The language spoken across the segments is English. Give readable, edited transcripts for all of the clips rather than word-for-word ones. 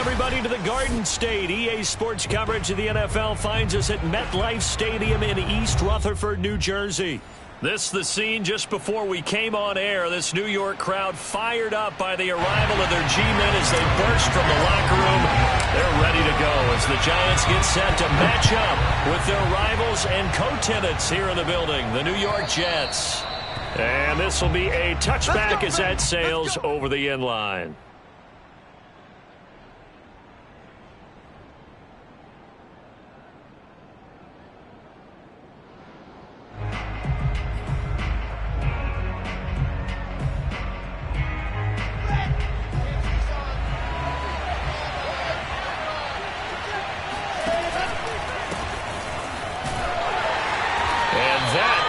everybody to the Garden State. EA Sports coverage of the NFL finds us at MetLife Stadium in East Rutherford, New Jersey. This the scene just before we came on air. This New York crowd fired up by the arrival of their G-men as they burst from the locker room. They're ready to go as the Giants get set to match up with their rivals and co-tenants here in the building, the New York Jets. And this will be a touchback as that sails over the end line.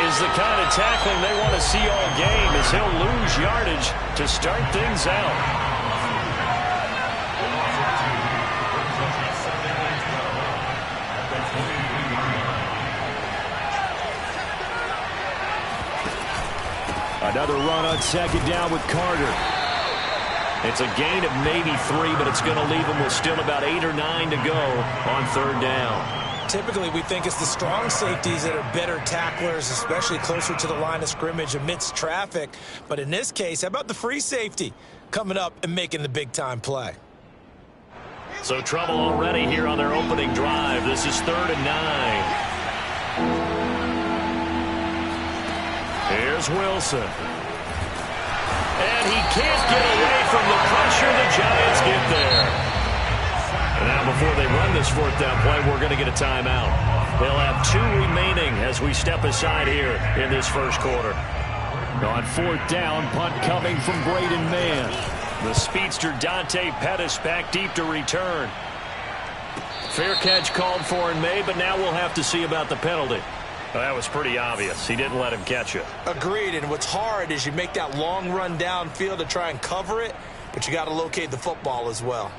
Is the kind of tackling they want to see all game as he'll lose yardage to start things out. Another run on second down with Carter. It's a gain of maybe 3, but it's going to leave them with still about 8 or 9 to go on third down. Typically, we think it's the strong safeties that are better tacklers, especially closer to the line of scrimmage amidst traffic. But in this case, how about the free safety coming up and making the big-time play? So trouble already here on their opening drive. This is 3rd and 9. Here's Wilson. And he can't get away from the pressure. The Giants get there. And now before they run this 4th down play, we're going to get a timeout. They'll have 2 remaining as we step aside here in this first quarter. On 4th down, punt coming from Braden Mann. The speedster Dante Pettis back deep to return. Fair catch called for and made, but now we'll have to see about the penalty. Well, that was pretty obvious. He didn't let him catch it. Agreed, and what's hard is you make that long run downfield to try and cover it, but you got to locate the football as well.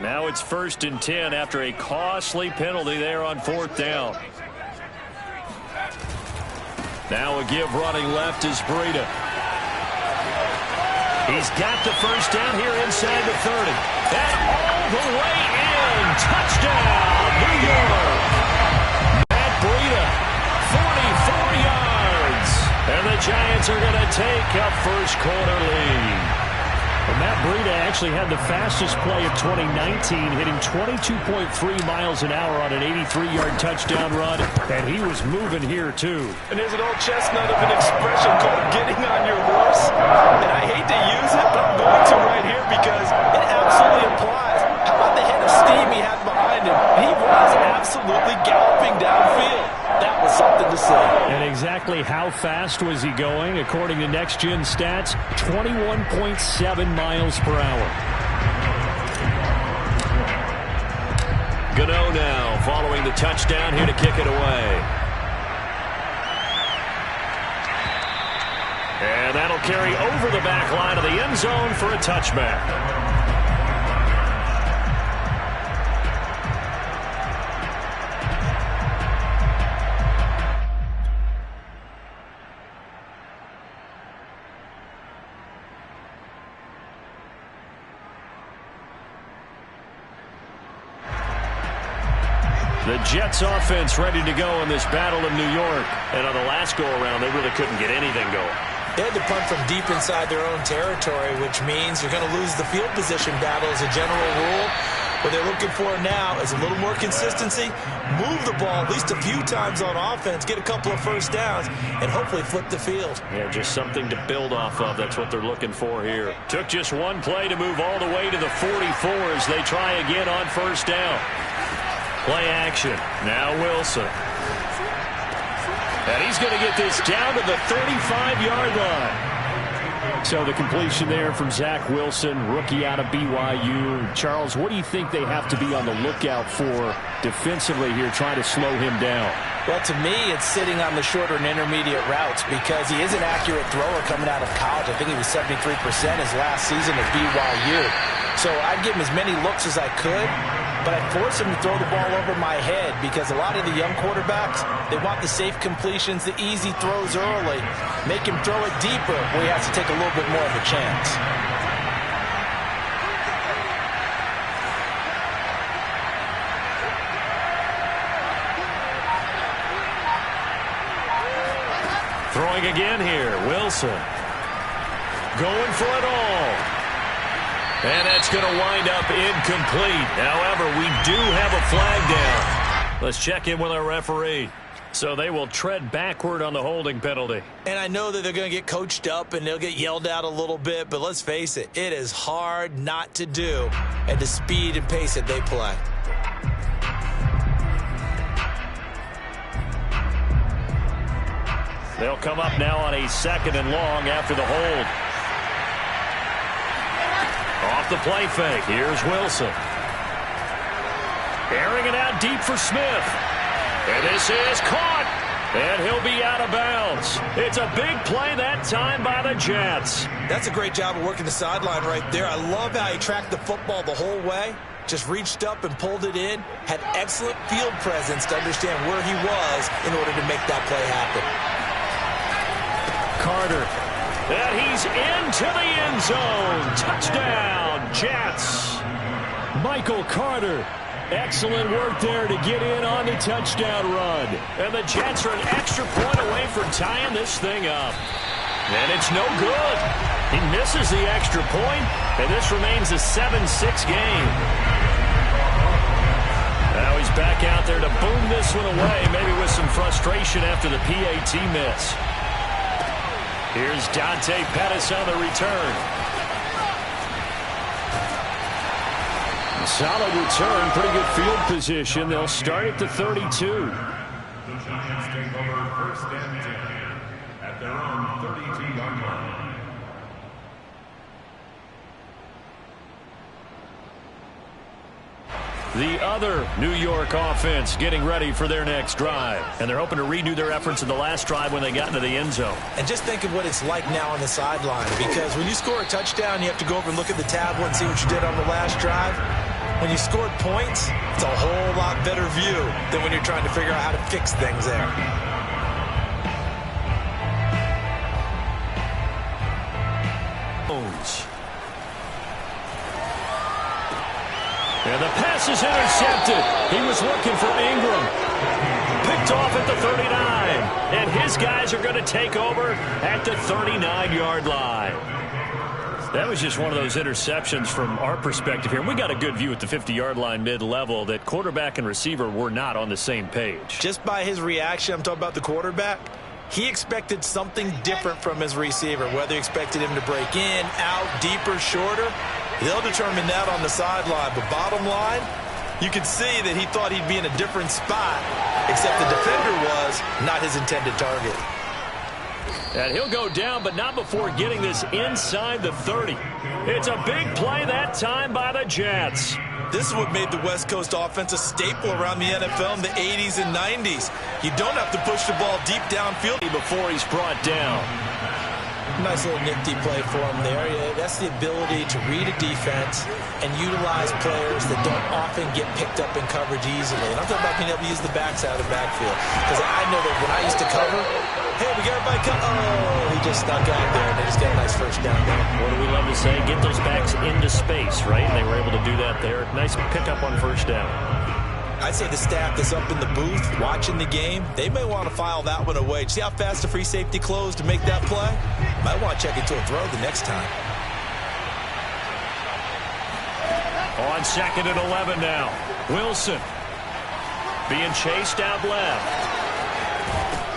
Now it's 1st and 10 after a costly penalty there on 4th down. Now a give running left is Breida. He's got the first down here inside the 30. And all the way in. Touchdown, New York. Matt Breida, 44 yards. And the Giants are going to take a first quarter lead. Well, Matt Breida actually had the fastest play of 2019, hitting 22.3 miles an hour on an 83-yard touchdown run, and he was moving here, too. And there's an old chestnut of an expression called getting on your horse, and I hate to use it, but I'm going to right here because it absolutely applies. How about the hit of steam he had behind him? He was absolutely galloping downfield. That was something to say. And exactly how fast was he going? According to Next Gen Stats, 21.7 miles per hour. Gano now following the touchdown here to kick it away. And that'll carry over the back line of the end zone for a touchback. The Jets offense ready to go in this battle of New York. And on the last go-around, they really couldn't get anything going. They had to punt from deep inside their own territory, which means you're going to lose the field position battle as a general rule. What they're looking for now is a little more consistency, move the ball at least a few times on offense, get a couple of first downs, and hopefully flip the field. Yeah, just something to build off of. That's what they're looking for here. Took just one play to move all the way to the 44 as they try again on first down. Play action. Now Wilson. And he's going to get this down to the 35-yard line. So the completion there from Zach Wilson, rookie out of BYU. Charles, what do you think they have to be on the lookout for defensively here, trying to slow him down? Well, to me, it's sitting on the shorter and intermediate routes because he is an accurate thrower coming out of college. I think he was 73% his last season at BYU. So I'd give him as many looks as I could, but I'd force him to throw the ball over my head because a lot of the young quarterbacks, they want the safe completions, the easy throws early. Make him throw it deeper where he has to take a little bit more of a chance. Throwing again here, Wilson. Going for it all. And that's going to wind up incomplete. However, we do have a flag down. Let's check in with our referee. So they will tread backward on the holding penalty. And I know that they're going to get coached up and they'll get yelled at a little bit, but let's face it, it is hard not to do at the speed and pace that they play. They'll come up now on a 2nd and long after the hold. Off the play fake. Here's Wilson. Airing it out deep for Smith. And this is caught. And he'll be out of bounds. It's a big play that time by the Jets. That's a great job of working the sideline right there. I love how he tracked the football the whole way. Just reached up and pulled it in. Had excellent field presence to understand where he was in order to make that play happen. Carter. And he's into the end zone. Touchdown, Jets. Michael Carter. Excellent work there to get in on the touchdown run. And the Jets are an extra point away from tying this thing up. And it's no good. He misses the extra point, and this remains a 7-6 game. Now he's back out there to boom this one away, maybe with some frustration after the PAT miss. Here's Dante Pettis on the return. Solid return, pretty good field position. They'll start at the 32. The Giants take over 1st and 10 at their own 32-yard line. The other New York offense getting ready for their next drive. And they're hoping to redo their efforts in the last drive when they got into the end zone. And just think of what it's like now on the sideline. Because when you score a touchdown, you have to go over and look at the tablet and see what you did on the last drive. When you scored points, it's a whole lot better view than when you're trying to figure out how to fix things there. And the pass is intercepted. He was looking for Ingram. Picked off at the 39. And his guys are going to take over at the 39-yard line. That was just one of those interceptions from our perspective here. We got a good view at the 50-yard line mid-level that quarterback and receiver were not on the same page. Just by his reaction, I'm talking about the quarterback, he expected something different from his receiver, whether he expected him to break in, out, deeper, shorter. They'll determine that on the sideline. But bottom line, you can see that he thought he'd be in a different spot, except the defender was not his intended target. And he'll go down, but not before getting this inside the 30. It's a big play that time by the Jets. This is what made the West Coast offense a staple around the NFL in the 80s and 90s. You don't have to push the ball deep downfield before he's brought down. Nice little nifty play for him there. Yeah, that's the ability to read a defense and utilize players that don't often get picked up in coverage easily. And I'm talking about being able to use the backside of the backfield. Because I know that when I used to cover, hey, we got everybody cover. Oh, he just stuck out there, and they just got a nice first down there. What do we love to say? Get those backs into space, right? And they were able to do that there. Nice pickup on first down. I'd say the staff that's up in the booth watching the game, they may want to file that one away. See how fast the free safety closed to make that play? Might want to check it to a throw the next time. On 2nd and 11 now. Wilson being chased out left.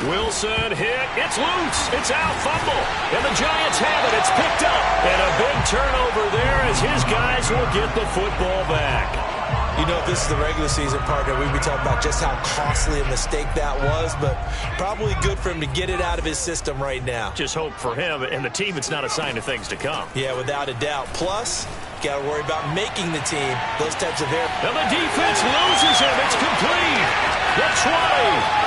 Wilson hit. It's loose. It's out. Fumble. And the Giants have it. It's picked up. And a big turnover there as his guys will get the football back. You know, if this is the regular season partner, we'd be talking about just how costly a mistake that was, but probably good for him to get it out of his system right now. Just hope for him and the team it's not a sign of things to come. Yeah, without a doubt. Plus, got to worry about making the team. Those types of errors. And the defense loses him. It's complete. The 20.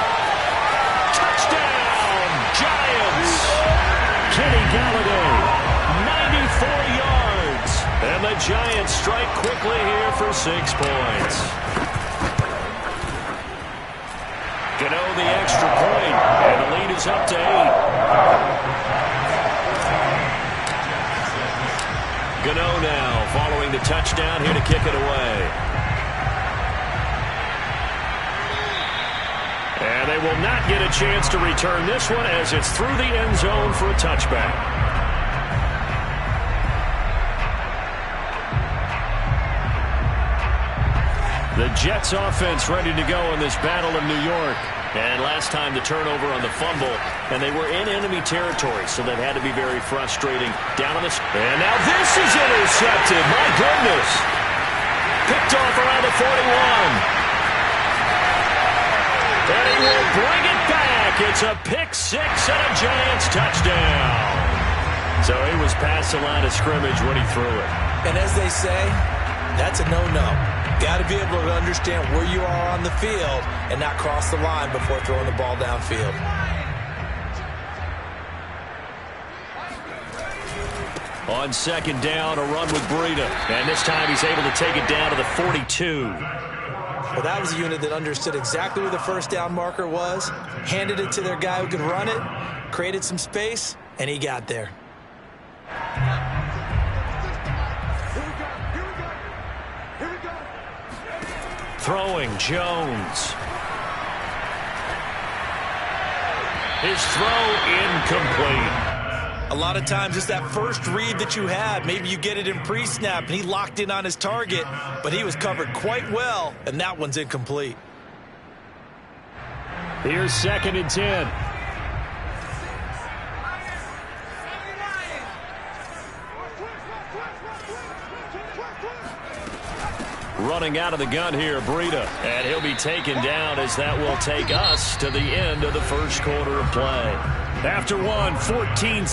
Touchdown, Giants. Kenny Galladay, 94 yards. And the Giants strike quickly here for 6 points. Gano the extra point, and the lead is up to 8. Gano now following the touchdown here to kick it away. And they will not get a chance to return this one as it's through the end zone for a touchback. The Jets offense ready to go in this battle of New York. And last time the turnover on the fumble, and they were in enemy territory, so that had to be very frustrating. Down on the... And now this is intercepted. My goodness. Picked off around the 41. And he will bring it back. It's a pick 6 and a Giants touchdown. So he was past the line of scrimmage when he threw it. And as they say, that's a no-no. Got to be able to understand where you are on the field and not cross the line before throwing the ball downfield. On second down, a run with Breida. And this time he's able to take it down to the 42. Well, that was a unit that understood exactly where the first down marker was, handed it to their guy who could run it, created some space, and he got there. Throwing, Jones. His throw incomplete. A lot of times it's that first read that you had. Maybe you get it in pre-snap, and he locked in on his target, but he was covered quite well, and that one's incomplete. Here's 2nd and 10. Running out of the gun here, Breida. And he'll be taken down as that will take us to the end of the first quarter of play. After 14.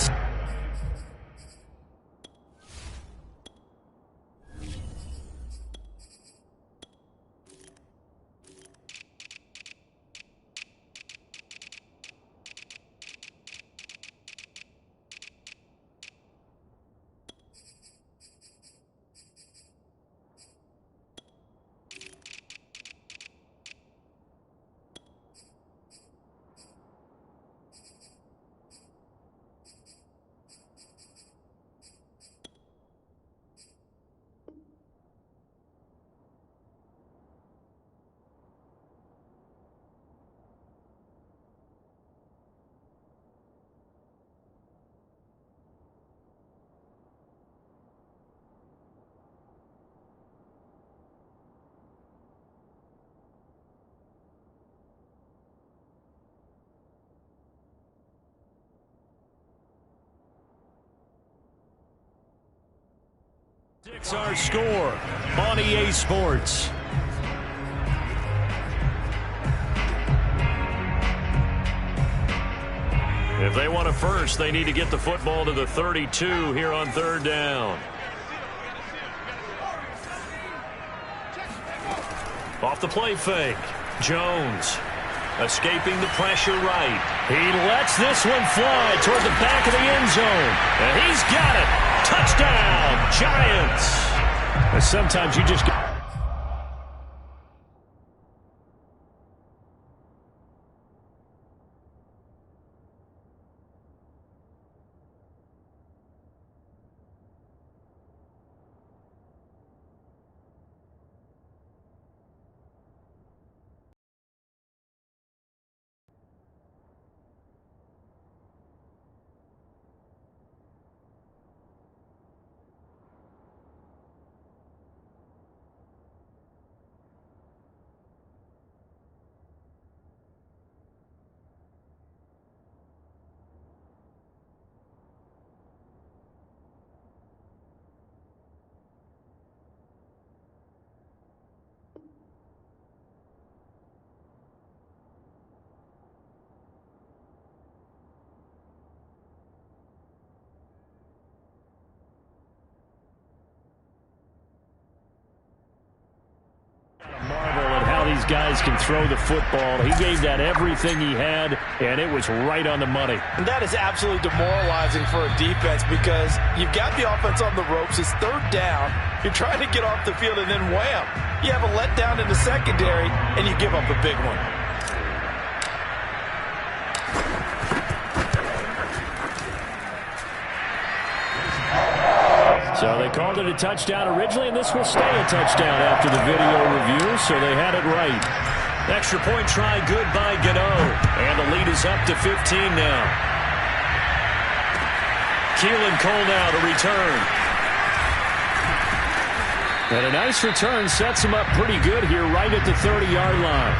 It's our score on EA Sports. If they want a first, they need to get the football to the 32 here on 3rd down. Off the play fake. Jones escaping the pressure right. He lets this one fly toward the back of the end zone. And he's got it. Touchdown, Giants. Sometimes you just... these guys can throw the football. He gave that everything he had, and it was right on the money. And that is absolutely demoralizing for a defense because you've got the offense on the ropes. It's third down. You're trying to get off the field, and then wham, you have a letdown in the secondary, and you give up a big one. So they called it a touchdown originally, and this will stay a touchdown after the video review, so they had it right. Extra point try good by Gano, and the lead is up to 15 now. Keelan Cole now to return. And a nice return sets him up pretty good here right at the 30-yard line.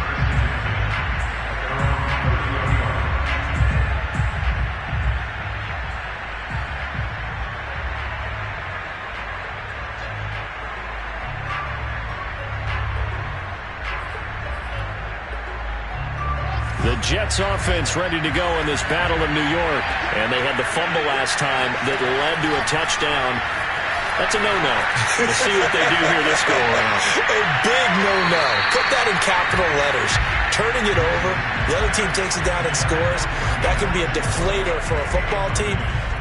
The Jets offense ready to go in this battle in New York. And they had the fumble last time that led to a touchdown. That's a no-no. We'll see what they do here this go-around. A big no-no. Put that in capital letters. Turning it over, the other team takes it down and scores. That can be a deflator for a football team.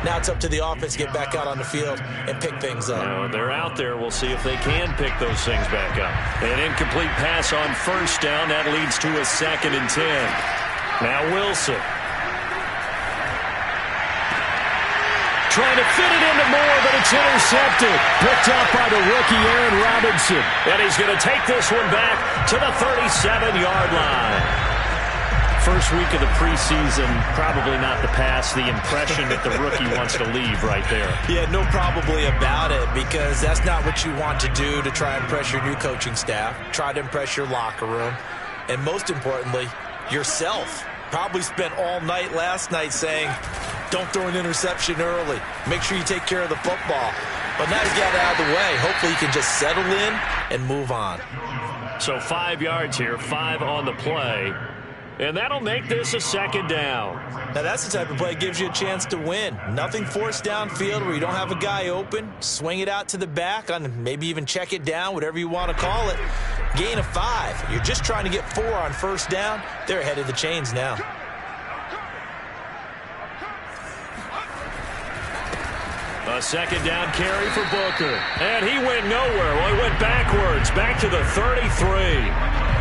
Now it's up to the offense to get back out on the field and pick things up. They're out there. We'll see if they can pick those things back up. An incomplete pass on first down. That leads to a 2nd and 10. Now Wilson. Trying to fit it into Moore, but it's intercepted. Picked up by the rookie Aaron Robinson. And he's going to take this one back to the 37-yard line. First week of the preseason, probably not the pass, the impression that the rookie wants to leave right there. Yeah, no probably about it, because that's not what you want to do to try and impress your new coaching staff, try to impress your locker room, and most importantly, yourself. Probably spent all night last night saying, don't throw an interception early. Make sure you take care of the football. But now he's got it out of the way. Hopefully he can just settle in and move on. So 5 yards here, 5 on the play. And that'll make this a 2nd down. Now that's the type of play that gives you a chance to win. Nothing forced downfield where you don't have a guy open. Swing it out to the back, on maybe even check it down, whatever you want to call it. Gain of 5. You're just trying to get 4 on first down. They're ahead of the chains now. A 2nd down carry for Booker. And he went nowhere. Well, he went backwards, back to the 33.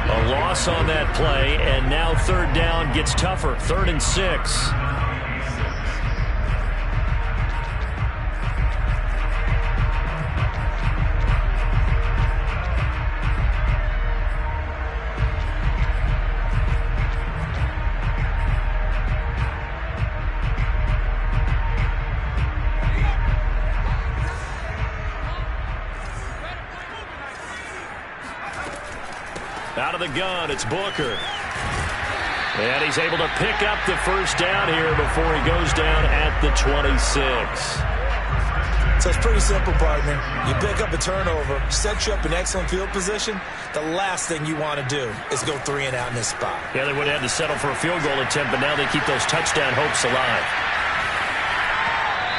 A loss on that play, and now 3rd down gets tougher. 3rd and 6. Out of the gun, it's Booker. And he's able to pick up the first down here before he goes down at the 26. So it's pretty simple, partner. You pick up a turnover, set you up in excellent field position. The last thing you want to do is go 3 and out in this spot. Yeah, they would have had to settle for a field goal attempt, but now they keep those touchdown hopes alive.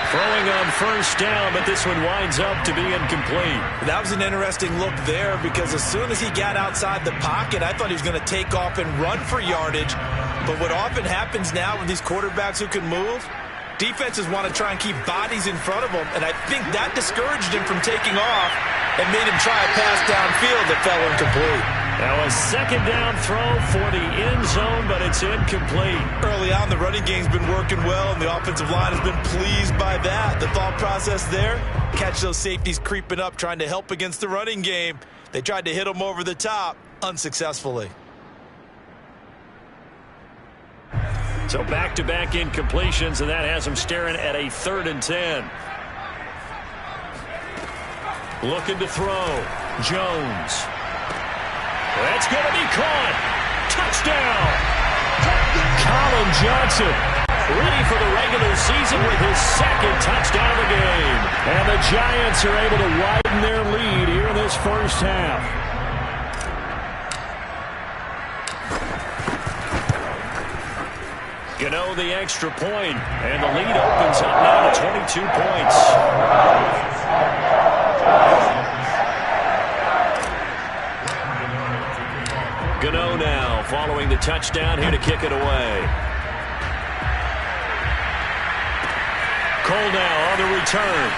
Throwing on first down, but this one winds up to be incomplete. That was an interesting look there because as soon as he got outside the pocket, I thought he was going to take off and run for yardage. But what often happens now with these quarterbacks who can move, defenses want to try and keep bodies in front of them, and I think that discouraged him from taking off and made him try a pass downfield that fell incomplete. Now a 2nd down throw for the end zone, but it's incomplete. Early on, the running game's been working well, and the offensive line has been pleased by that. The thought process there, catch those safeties creeping up, trying to help against the running game. They tried to hit them over the top, unsuccessfully. So back-to-back incompletions, and that has him staring at a 3rd and 10. Looking to throw. Jones. That's going to be caught. Touchdown. Colin Johnson ready for the regular season with his 2nd touchdown of the game. And the Giants are able to widen their lead here in this first half. Gano the extra point, and the lead opens up now to 22 points. Gano touchdown here to kick it away. Cole now on the return.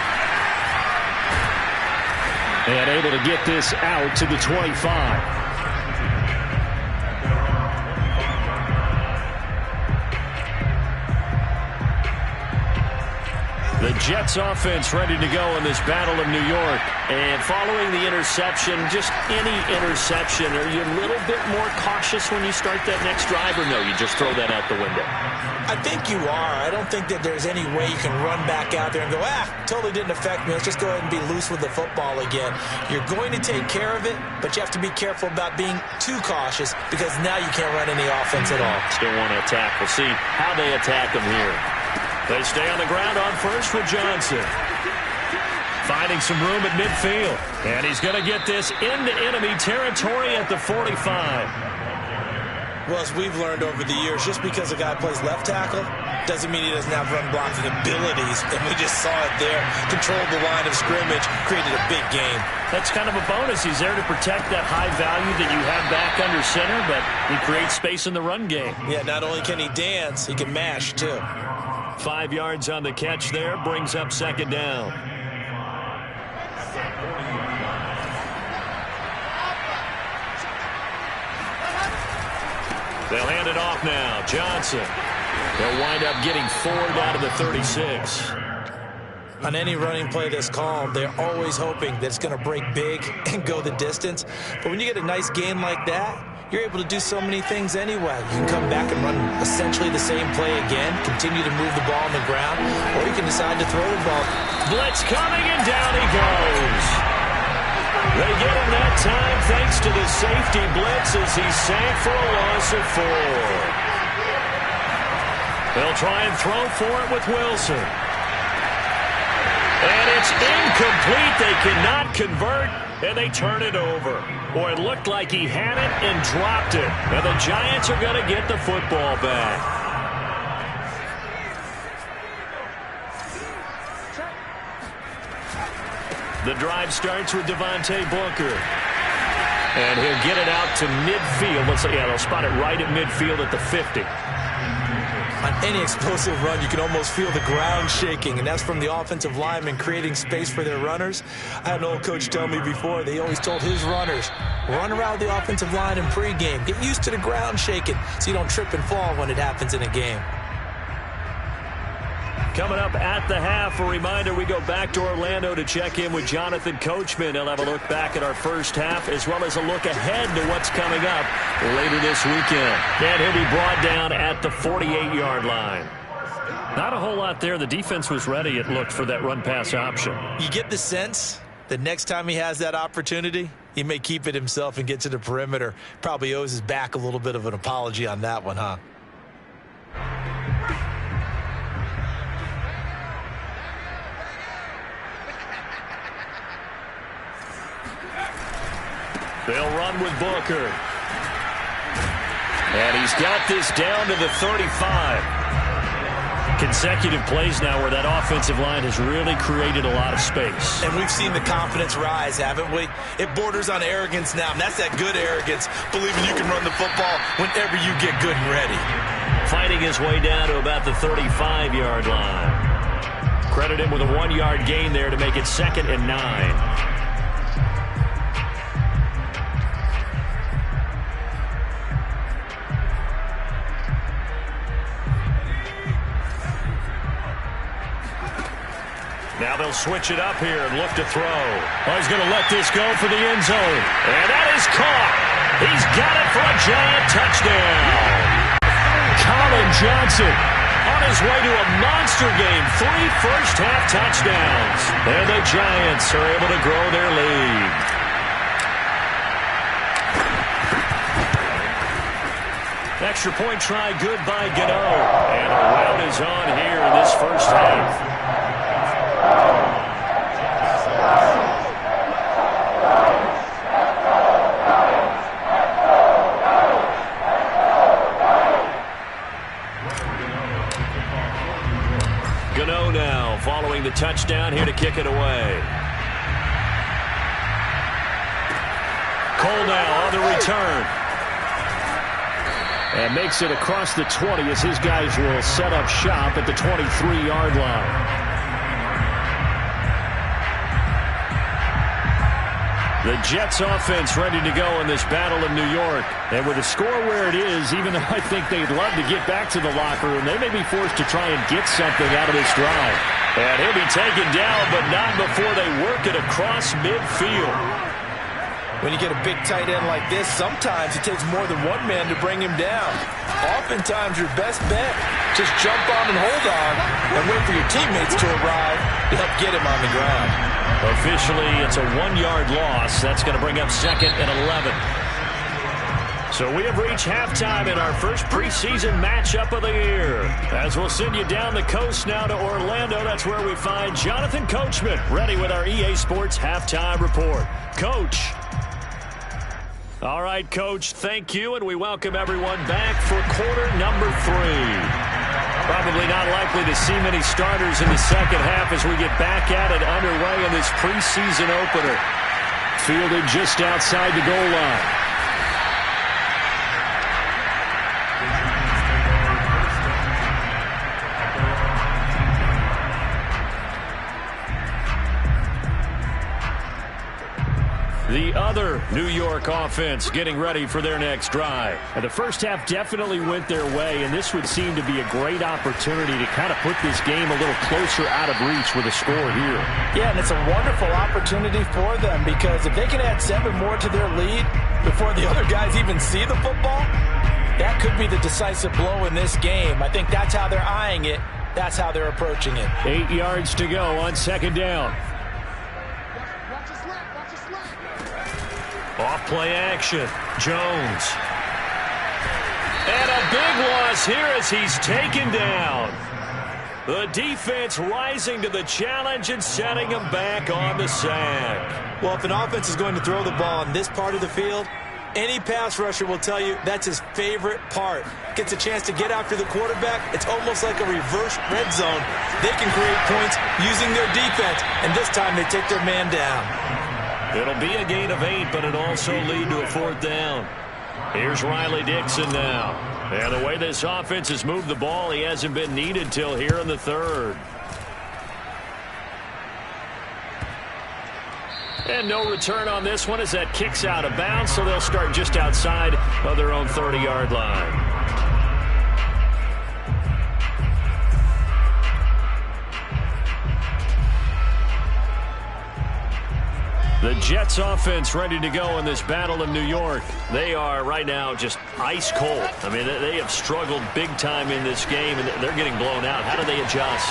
And able to get this out to the 25. The Jets offense ready to go in this Battle of New York. And following the interception, just any interception, are you a little bit more cautious when you start that next drive, or no, you just throw that out the window? I think you are. I don't think that there's any way you can run back out there and go, totally didn't affect me. Let's just go ahead and be loose with the football again. You're going to take care of it, but you have to be careful about being too cautious because now you can't run any offense at all. Still want to attack. We'll see how they attack them here. They stay on the ground on first with Johnson. Finding some room at midfield. And he's going to get this into enemy territory at the 45. Well, as we've learned over the years, just because a guy plays left tackle doesn't mean he doesn't have run blocking abilities. And we just saw it there. Controlled the line of scrimmage, created a big game. That's kind of a bonus. He's there to protect that high value that you have back under center, but he creates space in the run game. Yeah, not only can he dance, he can mash, too. 5 yards on the catch there, brings up second down. They'll hand it off now. Johnson. They'll wind up getting 4 down to the 36. On any running play that's called, they're always hoping that it's going to break big and go the distance. But when you get a nice gain like that, you're able to do so many things anyway. You can come back and run essentially the same play again, continue to move the ball on the ground, or you can decide to throw the ball. Blitz coming, and down he goes. They get him that time thanks to the safety blitz as he sank for a loss of 4. They'll try and throw for it with Wilson. And it's incomplete. They cannot convert, and they turn it over. Boy, it looked like he had it and dropped it. And the Giants are going to get the football back. The drive starts with Devontae Booker. And he'll get it out to midfield. They'll spot it right at midfield at the 50. On any explosive run, you can almost feel the ground shaking, and that's from the offensive linemen creating space for their runners. I had an old coach tell me before, they always told his runners, run around the offensive line in pregame. Get used to the ground shaking so you don't trip and fall when it happens in a game. Coming up at the half, a reminder, we go back to Orlando to check in with Jonathan Coachman. He'll have a look back at our first half as well as a look ahead to what's coming up later this weekend. And he'll be brought down at the 48-yard line. Not a whole lot there. The defense was ready, it looked, for that run-pass option. You get the sense that next time he has that opportunity, he may keep it himself and get to the perimeter. Probably owes his back a little bit of an apology on that one, huh? They'll run with Booker. And he's got this down to the 35. Consecutive plays now where that offensive line has really created a lot of space. And we've seen the confidence rise, haven't we? It borders on arrogance now, and that's that good arrogance, believing you can run the football whenever you get good and ready. Fighting his way down to about the 35-yard line. Credit him with a 1-yard gain there to make it 2nd and 9. Now they'll switch it up here and look to throw. Oh, he's going to let this go for the end zone. And that is caught. He's got it for a Giant touchdown. Colin Johnson on his way to a monster game. 3 first-half touchdowns. And the Giants are able to grow their lead. Extra point try good by Gano. And a rout is on here in this first half. Gano now following the touchdown here to kick it away. Cole now on the return. And makes it across the 20 as his guys will set up shop at the 23-yard line. The Jets offense ready to go in this battle in New York. And with the score where it is, even though I think they'd love to get back to the locker room, they may be forced to try and get something out of this drive. And he'll be taken down, but not before they work it across midfield. When you get a big tight end like this, sometimes it takes more than one man to bring him down. Oftentimes, your best bet, just jump on and hold on and wait for your teammates to arrive to help get him on the ground. Officially, it's a 1-yard loss. That's going to bring up 2nd and 11. So we have reached halftime in our first preseason matchup of the year. As we'll send you down the coast now to Orlando, that's where we find Jonathan Coachman, ready with our EA Sports Halftime Report. Coach. All right, Coach, thank you, and we welcome everyone back for quarter number 3. Probably not likely to see many starters in the second half as we get back at it underway in this preseason opener. Fielded just outside the goal line. The other New York offense getting ready for their next drive. And the first half definitely went their way, and this would seem to be a great opportunity to kind of put this game a little closer out of reach with a score here. Yeah, and it's a wonderful opportunity for them because if they can add 7 more to their lead before the other guys even see the football, that could be the decisive blow in this game. I think that's how they're eyeing it. That's how they're approaching it. 8 yards to go on 2nd down. Off play action. Jones. And a big loss here as he's taken down. The defense rising to the challenge and setting him back on the sack. Well, if an offense is going to throw the ball in this part of the field, any pass rusher will tell you that's his favorite part. Gets a chance to get after the quarterback. It's almost like a reverse red zone. They can create points using their defense, and this time they take their man down. It'll be a gain of 8, but it'll also lead to a 4th down. Here's Riley Dixon now. And the way this offense has moved the ball, he hasn't been needed till here in the 3rd. And no return on this one as that kicks out of bounds, so they'll start just outside of their own 30-yard line. The Jets offense ready to go in this battle in New York. They are right now just ice cold. I mean, they have struggled big time in this game, and they're getting blown out. How do they adjust?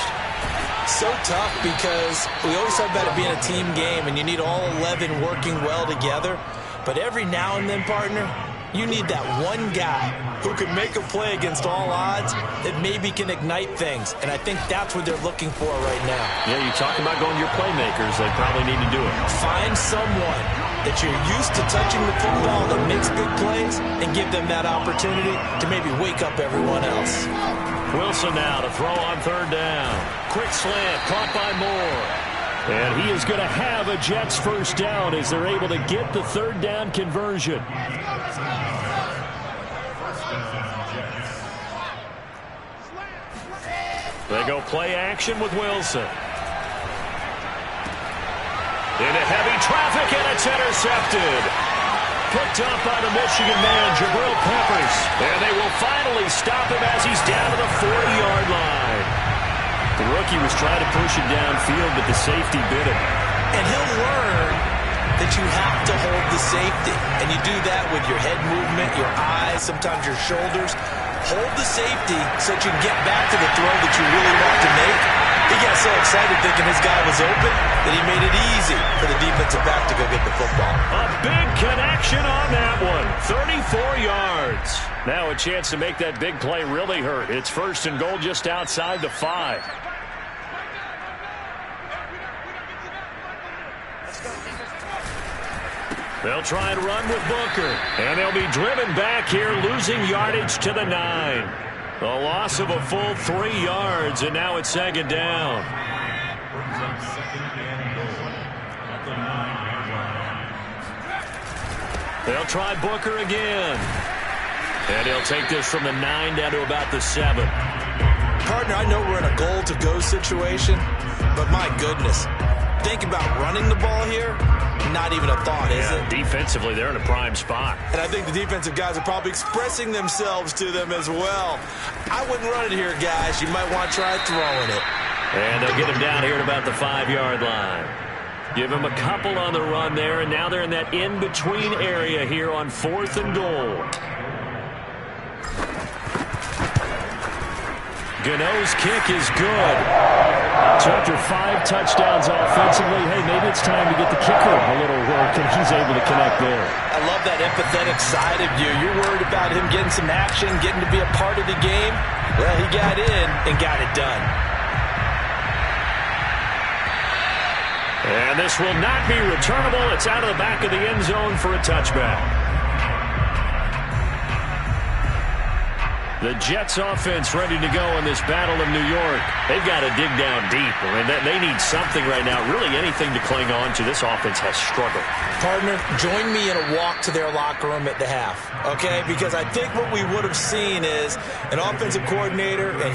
So tough because we always talk about it being a team game, and you need all 11 working well together. But every now and then, partner, you need that one guy who can make a play against all odds that maybe can ignite things. And I think that's what they're looking for right now. Yeah, you talk about going to your playmakers. They probably need to do it. Find someone that you're used to touching the football that makes big plays and give them that opportunity to maybe wake up everyone else. Wilson now to throw on 3rd down. Quick slant, caught by Moore. And he is going to have a Jets 1st down as they're able to get the 3rd down conversion. They go play action with Wilson. Into heavy traffic, and it's intercepted. Picked up by the Michigan man, Jabril Peppers. And they will finally stop him as he's down to the 40-yard line. The rookie was trying to push him downfield, but the safety bit him. And he'll learn that you have to hold the safety. And you do that with your head movement, your eyes, sometimes your shoulders. Hold the safety so that you can get back to the throw that you really want to make. He got so excited thinking his guy was open that he made it easy for the defensive back to go get the football. A big connection on that one. 34 yards. Now a chance to make that big play really hurt. It's 1st and goal just outside the 5. They'll try and run with Booker. And they'll be driven back here, losing yardage to the 9. A loss of a full 3 yards, and now it's 2nd down. They'll try Booker again. And he'll take this from the 9 down to about the 7. Partner, I know we're in a goal-to-go situation, but my goodness, think about running the ball here. Not even a thought, is it? Defensively, they're in a prime spot. And I think the defensive guys are probably expressing themselves to them as well. I wouldn't run it here, guys. You might want to try throwing it. And they'll get him down here at about the 5-yard line. Give him a couple on the run there, and now they're in that in-between area here on 4th and goal. Gano's kick is good. So after 5 touchdowns offensively, hey, maybe it's time to get the kicker a little work, and he's able to connect there. I love that empathetic side of you. You're worried about him getting some action, getting to be a part of the game. Well, he got in and got it done. And this will not be returnable. It's out of the back of the end zone for a touchback. The Jets offense ready to go in this battle of New York. They've got to dig down deep. I mean, they need something right now, really anything to cling on to. This offense has struggled. Partner, join me in a walk to their locker room at the half, okay? Because I think what we would have seen is an offensive coordinator and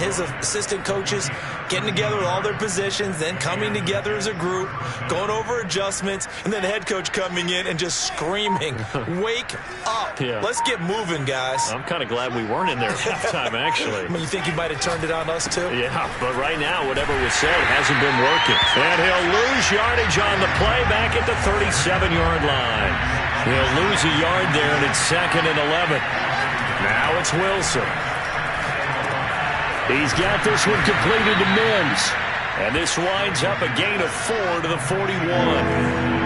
his assistant coaches getting together with all their positions, then coming together as a group, going over adjustments, and then the head coach coming in and just screaming, wake up. Yeah. Let's get moving, guys. I'm kind of glad we weren't in there at halftime, actually. I mean, you think he might have turned it on us, too? Yeah, but right now, whatever was said hasn't been working. And he'll lose yardage on the play back at the 37-yard line. He'll lose a yard there, and it's 2nd and 11. Now it's Wilson. He's got this one completed to Mims. And this winds up a gain of 4 to the 41.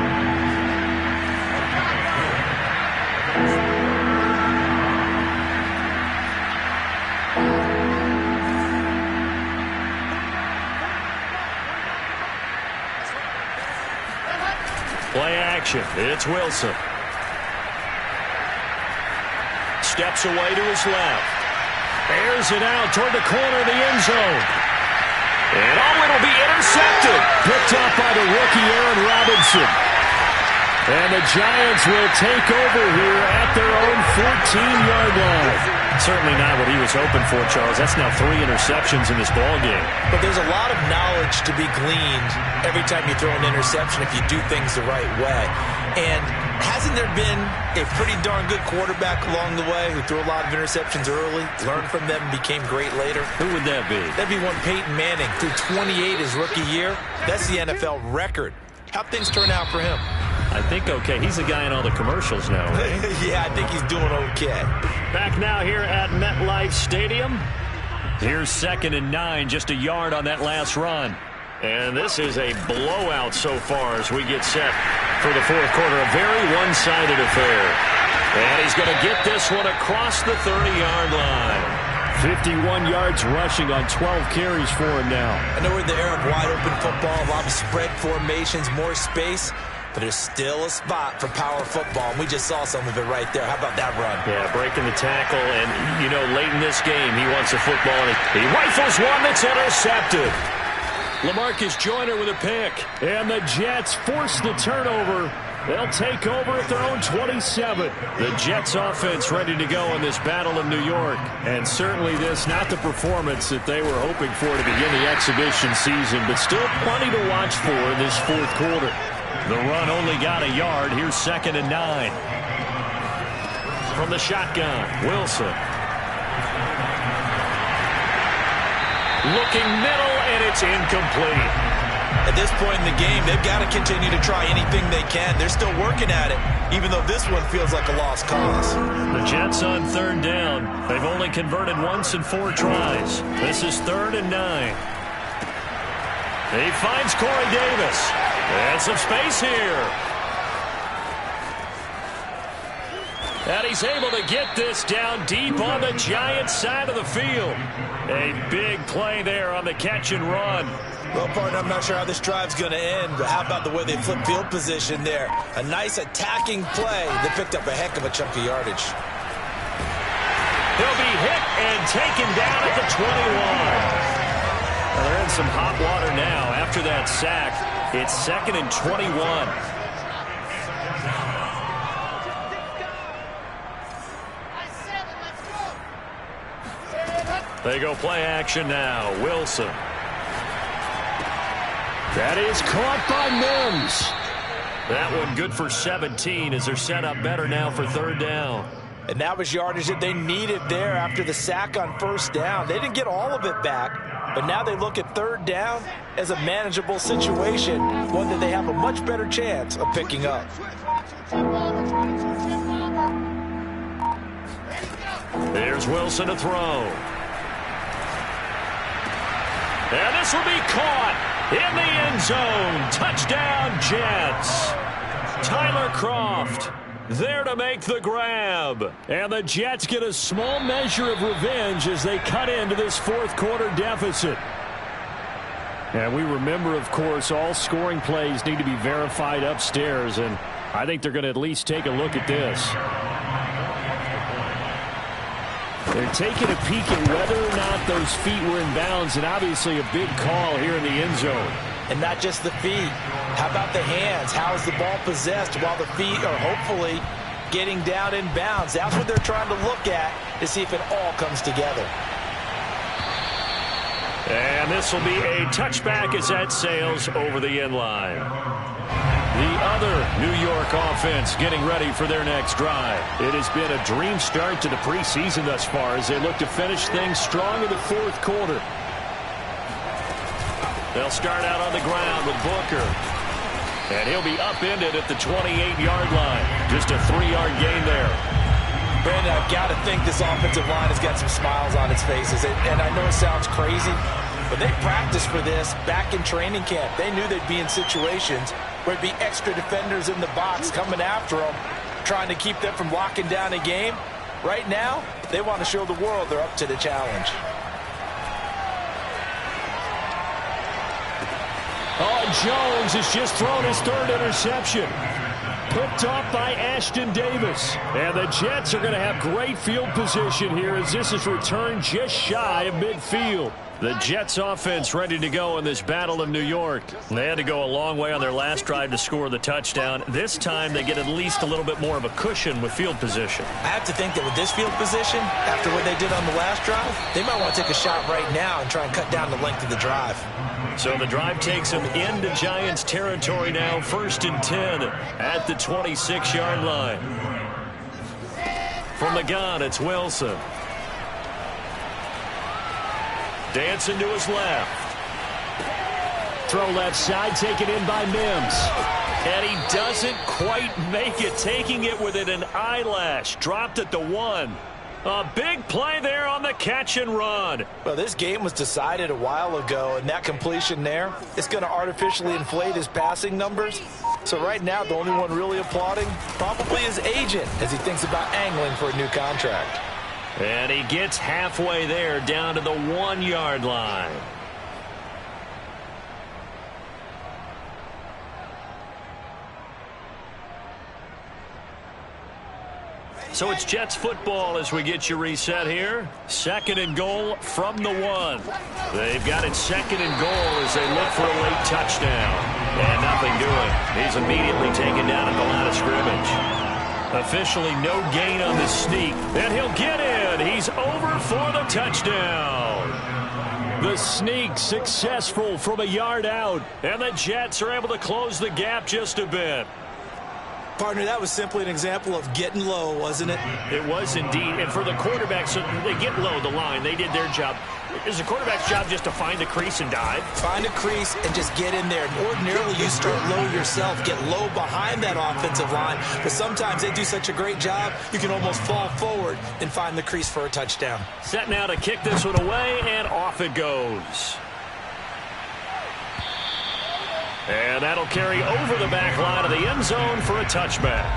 Play action. It's Wilson. Steps away to his left. Airs it out toward the corner of the end zone. And it'll be intercepted. Picked up by the rookie Aaron Robinson. And the Giants will take over here at their own 14-yard line. Certainly not what he was hoping for, Charles. That's now 3 interceptions in this ballgame. But there's a lot of knowledge to be gleaned every time you throw an interception if you do things the right way. And hasn't there been a pretty darn good quarterback along the way who threw a lot of interceptions early, learned from them, and became great later? Who would that be? That'd be one Peyton Manning, threw 28 his rookie year. That's the NFL record. How'd things turn out for him? I think okay. He's the guy in all the commercials now, right? Yeah, I think he's doing okay. Back now here at MetLife Stadium. Here's 2nd and 9, just a yard on that last run. And this is a blowout so far as we get set for the 4th quarter. A very one-sided affair. And he's going to get this one across the 30-yard line. 51 yards rushing on 12 carries for him now. I know we're in the era of wide-open football, a lot of spread formations, more space. But there's still a spot for power football, and we just saw some of it right there. How about that run? Yeah, breaking the tackle, and, you know, late in this game, he wants the football, and he rifles one that's intercepted. LaMarcus Joyner with a pick, and the Jets force the turnover. They'll take over at their own 27. The Jets offense ready to go in this battle of New York, and certainly this not the performance that they were hoping for to begin the exhibition season, but still plenty to watch for in this 4th quarter. The run only got a yard. Here's 2nd and 9. From the shotgun, Wilson. Looking middle, and it's incomplete. At this point in the game, they've got to continue to try anything they can. They're still working at it, even though this one feels like a lost cause. The Jets on 3rd down. They've only converted once in 4 tries. This is 3rd and 9. He finds Corey Davis. And some space here. And he's able to get this down deep on the Giants side of the field. A big play there on the catch and run. Well, partner, I'm not sure how this drive's going to end, but how about the way they flip field position there? A nice attacking play that picked up a heck of a chunk of yardage. He'll be hit and taken down at the 21. Well, they're in some hot water now after that sack. It's 2nd and 21. They go play action now. Wilson. That is caught by Mims. That one good for 17 as they're set up better now for third down. And that was yardage that they needed there after the sack on first down. They didn't get all of it back, but now they look at third down as a manageable situation, one that they have a much better chance of picking up. There's Wilson to throw. And this will be caught in the end zone. Touchdown, Jets. Tyler Kroft there to make the grab. And the Jets get a small measure of revenge as they cut into this fourth quarter deficit. And we remember, of course, all scoring plays need to be verified upstairs, and I think they're going to at least take a look at this. They're taking a peek at whether or not those feet were in bounds, and obviously a big call here in the end zone. And not just the feet. How about the hands? How is the ball possessed while the feet are hopefully getting down in bounds? That's what they're trying to look at to see if it all comes together. And this will be a touchback as that sails over the end line. The other New York offense getting ready for their next drive. It has been a dream start to the preseason thus far as they look to finish things strong in the fourth quarter. They'll start out on the ground with Booker. And he'll be upended at the 28-yard line. Just a 3-yard gain there. Brandon, I've got to think this offensive line has got some smiles on its faces. And I know it sounds crazy, but they practiced for this back in training camp. They knew they'd be in situations where it'd be extra defenders in the box coming after them, trying to keep them from locking down a game. Right now, they want to show the world they're up to the challenge. Oh, Jones has just thrown his third interception. Picked off by Ashton Davis. And the Jets are going to have great field position here as this is returned just shy of midfield. The Jets offense ready to go in this battle of New York. They had to go a long way on their last drive to score the touchdown. This time they get at least a little bit more of a cushion with field position. I have to think that with this field position, after what they did on the last drive, they might want to take a shot right now and try and cut down the length of the drive. So the drive takes them into Giants territory now, 1st and 10 at the 26-yard line. From the gun, it's Wilson. Dancing to his left. Throw left side, taken in by Mims. And he doesn't quite make it, taking it within an eyelash. Dropped at the 1. A big play there on the catch and run. Well, this game was decided a while ago, and that completion there is going to artificially inflate his passing numbers. So right now, the only one really applauding probably his agent as he thinks about angling for a new contract. And he gets halfway there, down to the 1-yard line. So it's Jets football as we get you reset here. 2nd and goal from the 1. They've got it 2nd and goal as they look for a late touchdown. And nothing doing. He's immediately taken down at the line of scrimmage. Officially no gain on the sneak. And he'll get in. He's over for the touchdown. The sneak successful from a yard out. And the Jets are able to close the gap just a bit. Partner, that was simply an example of getting low, wasn't it? It was indeed. And for the quarterback, so they get low the line. They did their job. Is the quarterback's job just to find the crease and dive? Find a crease and just get in there. And ordinarily, you start low yourself, get low behind that offensive line. But sometimes they do such a great job, you can almost fall forward and find the crease for a touchdown. Set now to kick this one away, and off it goes. And that'll carry over the back line of the end zone for a touchback.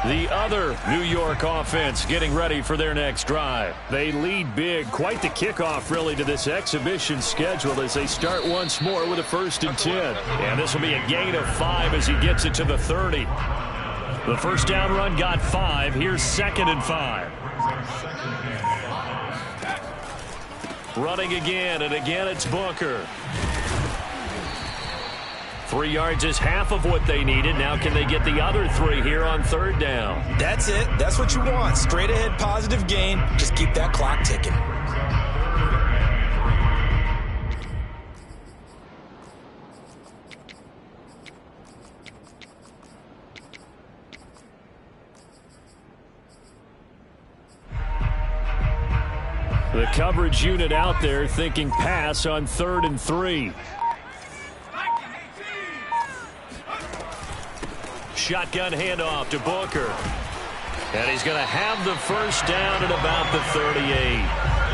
The other New York offense getting ready for their next drive. They lead big. Quite the kickoff, really, to this exhibition schedule as they start once more with a 1st and 10. And this will be a gain of 5 as he gets it to the 30. The first down run got 5. Here's 2nd and 5. Running again, and again it's Booker. 3 yards is half of what they needed. Now can they get the other 3 here on 3rd down? That's it. That's what you want. Straight ahead positive gain. Just keep that clock ticking. The coverage unit out there thinking pass on 3rd and 3. Shotgun handoff to Booker. And he's going to have the first down at about the 38.